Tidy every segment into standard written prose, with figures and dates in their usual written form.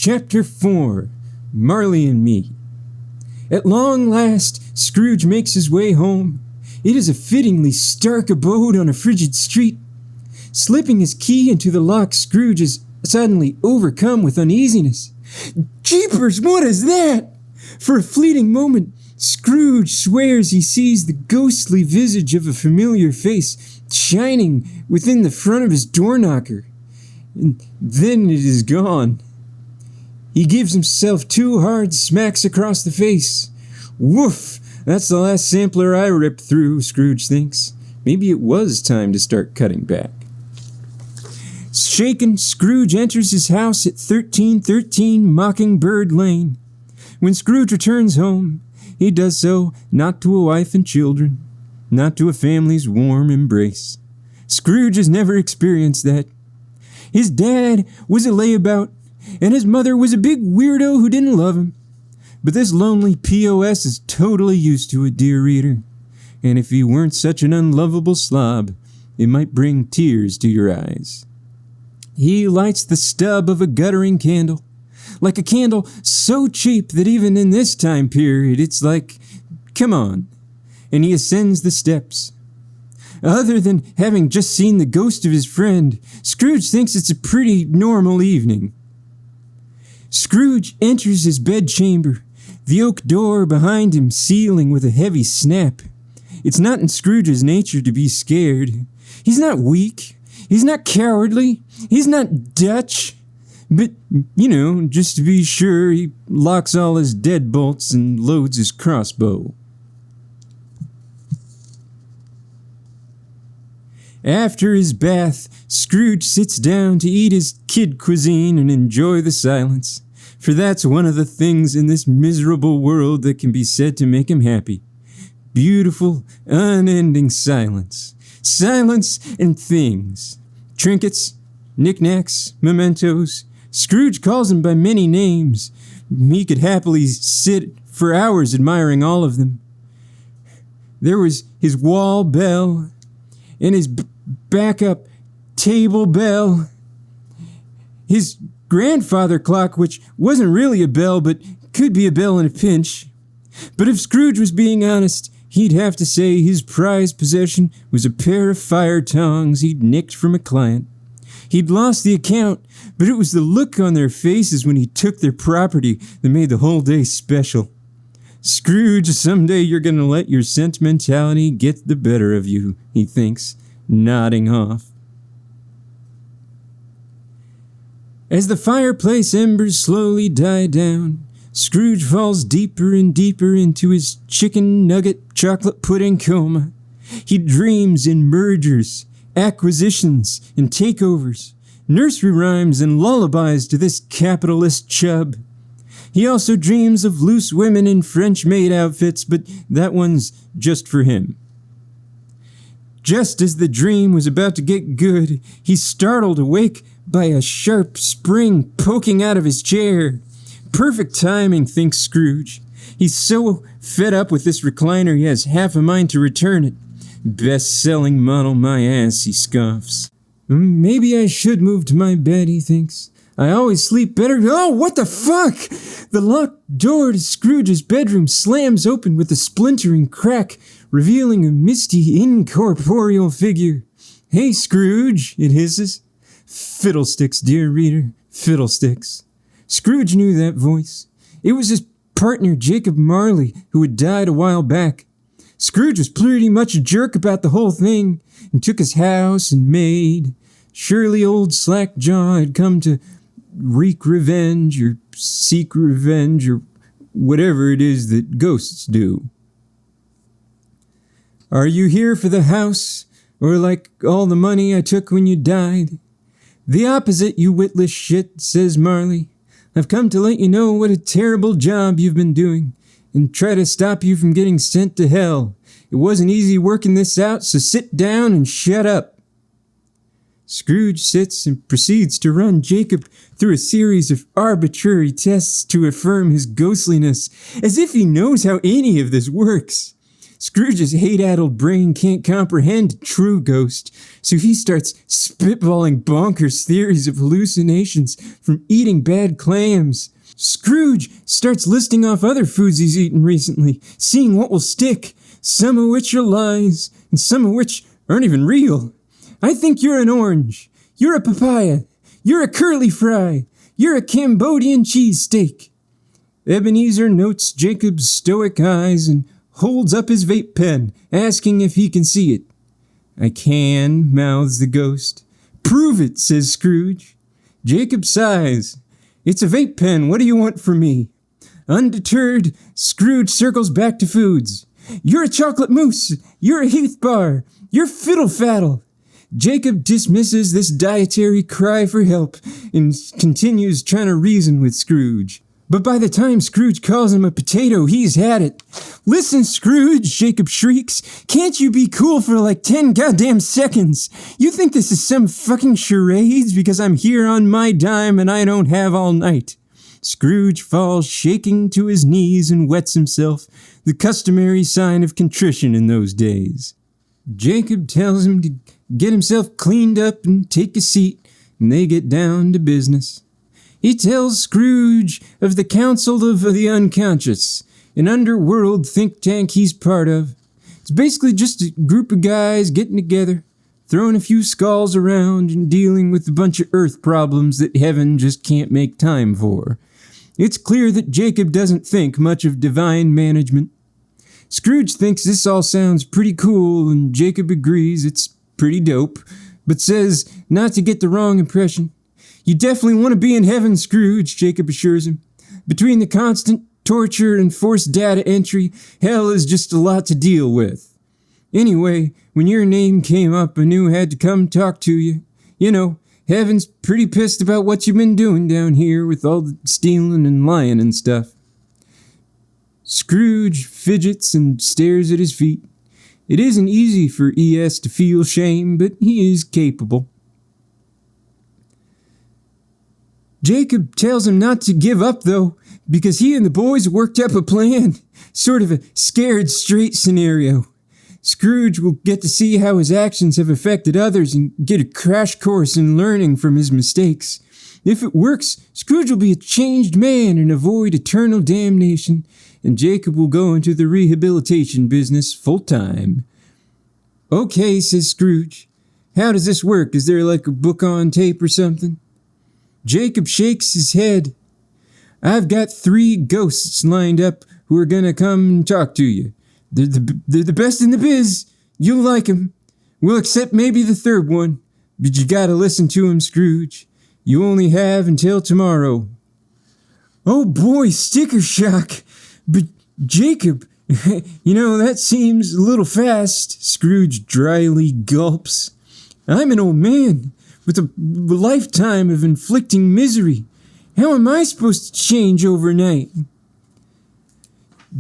Chapter 4, Marley and Me. At long last, Scrooge makes his way home. It is a fittingly stark abode on a frigid street. Slipping his key into the lock, Scrooge is suddenly overcome with uneasiness. Jeepers, what is that? For a fleeting moment, Scrooge swears he sees the ghostly visage of a familiar face shining within the front of his door knocker. And then it is gone. He gives himself 2 hard smacks across the face. Woof! That's the last sampler I ripped through, Scrooge thinks. Maybe it was time to start cutting back. Shaken, Scrooge enters his house at 1313 Mockingbird Lane. When Scrooge returns home, he does so not to a wife and children, not to a family's warm embrace. Scrooge has never experienced that. His dad was a layabout, and his mother was a big weirdo who didn't love him. But this lonely POS is totally used to it, dear reader. And if he weren't such an unlovable slob, it might bring tears to your eyes. He lights the stub of a guttering candle, like a candle so cheap that even in this time period it's like, come on. And he ascends the steps. Other than having just seen the ghost of his friend, Scrooge thinks it's a pretty normal evening. Scrooge enters his bedchamber, the oak door behind him sealing with a heavy snap. It's not in Scrooge's nature to be scared. He's not weak. He's not cowardly. He's not Dutch. But, just to be sure, he locks all his deadbolts and loads his crossbow. After his bath, Scrooge sits down to eat his kid cuisine and enjoy the silence, for that's one of the things in this miserable world that can be said to make him happy. Beautiful, unending silence. Silence and things. Trinkets, knickknacks, mementos. Scrooge calls them by many names. He could happily sit for hours admiring all of them. There was his wall bell and his backup table bell. His grandfather clock, which wasn't really a bell, but could be a bell in a pinch. But if Scrooge was being honest, he'd have to say his prized possession was a pair of fire tongs he'd nicked from a client. He'd lost the account, but it was the look on their faces when he took their property that made the whole day special. Scrooge, someday you're going to let your sentimentality get the better of you, he thinks, nodding off. As the fireplace embers slowly die down, Scrooge falls deeper and deeper into his chicken nugget chocolate pudding coma. He dreams in mergers, acquisitions, and takeovers, nursery rhymes and lullabies to this capitalist chub. He also dreams of loose women in French maid outfits, but that one's just for him. Just as the dream was about to get good, he's startled awake by a sharp spring poking out of his chair. Perfect timing, thinks Scrooge. He's so fed up with this recliner he has half a mind to return it. Best-selling model my ass, he scoffs. Maybe I should move to my bed, he thinks. I always sleep better. Oh, what the fuck? The locked door to Scrooge's bedroom slams open with a splintering crack, revealing a misty, incorporeal figure. Hey, Scrooge, it hisses. Fiddlesticks, dear reader, fiddlesticks. Scrooge knew that voice. It was his partner, Jacob Marley, who had died a while back. Scrooge was pretty much a jerk about the whole thing, and took his house and maid. Surely old Slackjaw had come to wreak revenge, or seek revenge, or whatever it is that ghosts do. Are you here for the house, or like all the money I took when you died? The opposite, you witless shit, says Marley. I've come to let you know what a terrible job you've been doing, and try to stop you from getting sent to hell. It wasn't easy working this out, so sit down and shut up. Scrooge sits and proceeds to run Jacob through a series of arbitrary tests to affirm his ghostliness, as if he knows how any of this works. Scrooge's hate-addled brain can't comprehend a true ghost, so he starts spitballing bonkers theories of hallucinations from eating bad clams. Scrooge starts listing off other foods he's eaten recently, seeing what will stick, some of which are lies, and some of which aren't even real. I think you're an orange. You're a papaya. You're a curly fry. You're a Cambodian cheesesteak. Ebenezer notes Jacob's stoic eyes and holds up his vape pen, asking if he can see it. I can, mouths the ghost. Prove it, says Scrooge. Jacob sighs. It's a vape pen. What do you want from me? Undeterred, Scrooge circles back to foods. You're a chocolate mousse. You're a Heath bar. You're fiddle faddle. Jacob dismisses this dietary cry for help and continues trying to reason with Scrooge. But by the time Scrooge calls him a potato, he's had it. Listen, Scrooge, Jacob shrieks. Can't you be cool for like 10 goddamn seconds? You think this is some fucking charades because I'm here on my dime and I don't have all night? Scrooge falls shaking to his knees and wets himself, the customary sign of contrition in those days. Jacob tells him to get himself cleaned up and take a seat, and they get down to business. He tells Scrooge of the Council of the Unconscious, an underworld think tank he's part of. It's basically just a group of guys getting together, throwing a few skulls around and dealing with a bunch of earth problems that heaven just can't make time for. It's clear that Jacob doesn't think much of divine management. Scrooge thinks this all sounds pretty cool, and Jacob agrees it's pretty dope, but says not to get the wrong impression. You definitely want to be in heaven, Scrooge, Jacob assures him. Between the constant torture and forced data entry, hell is just a lot to deal with. Anyway, when your name came up, I knew I had to come talk to you. You know, heaven's pretty pissed about what you've been doing down here with all the stealing and lying and stuff. Scrooge fidgets and stares at his feet. It isn't easy for ES to feel shame, but he is capable. Jacob tells him not to give up, though, because he and the boys worked up a plan, sort of a scared straight scenario. Scrooge will get to see how his actions have affected others and get a crash course in learning from his mistakes. If it works, Scrooge will be a changed man and avoid eternal damnation, and Jacob will go into the rehabilitation business full time. Okay, says Scrooge. How does this work? Is there like a book on tape or something? Jacob shakes his head. I've got 3 ghosts lined up who are gonna come and talk to you. They're the best in the biz. You'll like 'em. We'll accept maybe the 3rd one, but you gotta listen to him, Scrooge. You only have until tomorrow. Oh boy, sticker shock. But Jacob, that seems a little fast, Scrooge dryly gulps. I'm an old man with a lifetime of inflicting misery. How am I supposed to change overnight?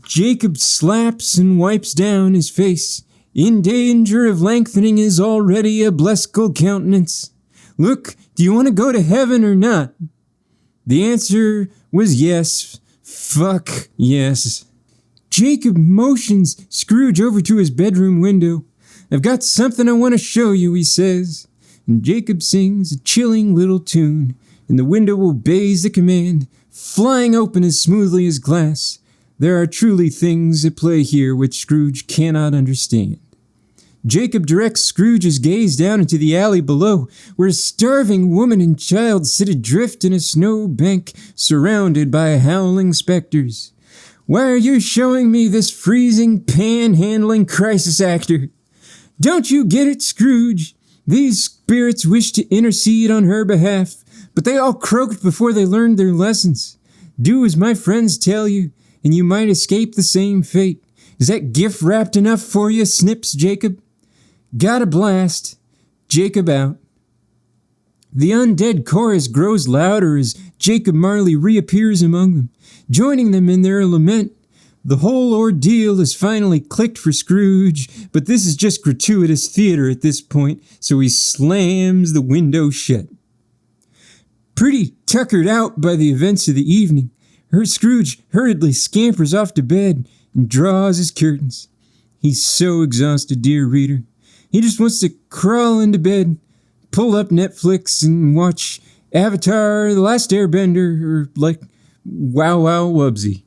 Jacob slaps and wipes down his face, in danger of lengthening his already oblescal countenance. Look, do you want to go to heaven or not? The answer was yes. Fuck yes. Jacob motions Scrooge over to his bedroom window. I've got something I want to show you, he says. And Jacob sings a chilling little tune, and the window obeys the command, flying open as smoothly as glass. There are truly things at play here which Scrooge cannot understand. Jacob directs Scrooge's gaze down into the alley below, where a starving woman and child sit adrift in a snow bank, surrounded by howling specters. Why are you showing me this freezing, panhandling crisis actor? Don't you get it, Scrooge? These spirits wish to intercede on her behalf, but they all croaked before they learned their lessons. Do as my friends tell you, and you might escape the same fate. Is that gift wrapped enough for you, snips Jacob? Got a blast. Jacob out. The undead chorus grows louder as Jacob Marley reappears among them, joining them in their lament. The whole ordeal has finally clicked for Scrooge, but this is just gratuitous theater at this point, so he slams the window shut. Pretty tuckered out by the events of the evening, Scrooge hurriedly scampers off to bed and draws his curtains. He's so exhausted, dear reader. He just wants to crawl into bed, pull up Netflix, and watch Avatar: The Last Airbender, or like Wow Wow Wubsy.